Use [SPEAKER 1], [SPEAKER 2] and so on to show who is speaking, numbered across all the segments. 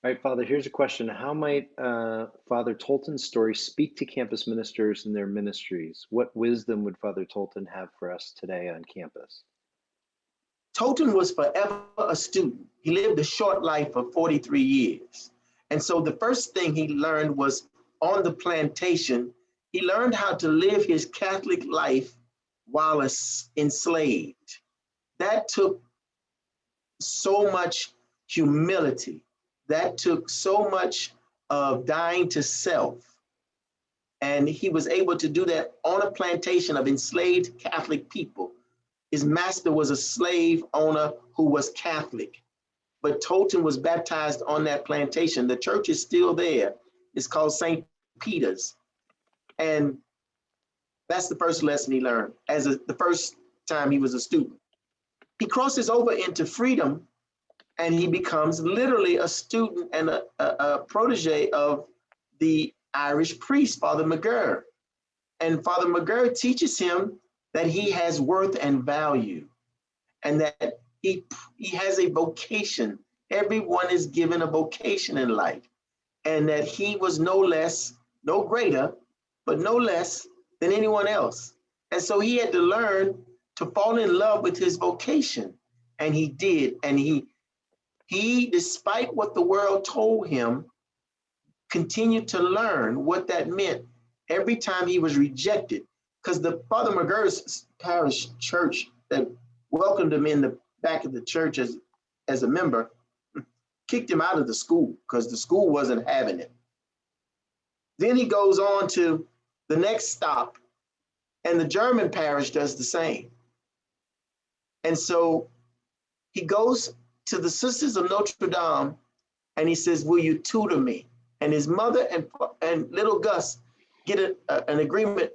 [SPEAKER 1] All right, Father, here's a question. How might Father Tolton's story speak to campus ministers in their ministries? What wisdom would Father Tolton have for us today on campus?
[SPEAKER 2] Tolton was forever a student. He lived a short life of 43 years. And so the first thing he learned was on the plantation, he learned how to live his Catholic life while enslaved. That took so much humility. That took so much of dying to self. And he was able to do that on a plantation of enslaved Catholic people. His master was a slave owner who was Catholic, but Tolton was baptized on that plantation. The church is still there. It's called St. Peter's. And that's the first lesson he learned the first time he was a student. He crosses over into freedom and he becomes literally a student and a protege of the Irish priest, Father McGurr. And Father McGurr teaches him that he has worth and value and that he has a vocation. Everyone is given a vocation in life, and that he was no less, no greater, but no less than anyone else. And so he had to learn to fall in love with his vocation, and he did. And he, despite what the world told him, continued to learn what that meant every time he was rejected. Because the Father McGurr's parish church that welcomed him in the back of the church as a member kicked him out of the school because the school wasn't having it. Then he goes on to the next stop, and the German parish does the same. And so he goes to the Sisters of Notre Dame and he says, "Will you tutor me?" And his mother and little Gus get an agreement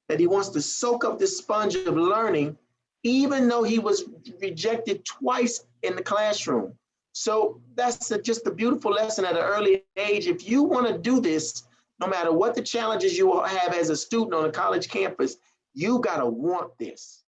[SPEAKER 2] that he wants to soak up this sponge of learning, even though he was rejected twice in the classroom. So that's just a beautiful lesson at an early age. If you want to do this, no matter what the challenges you have as a student on a college campus, you got to want this.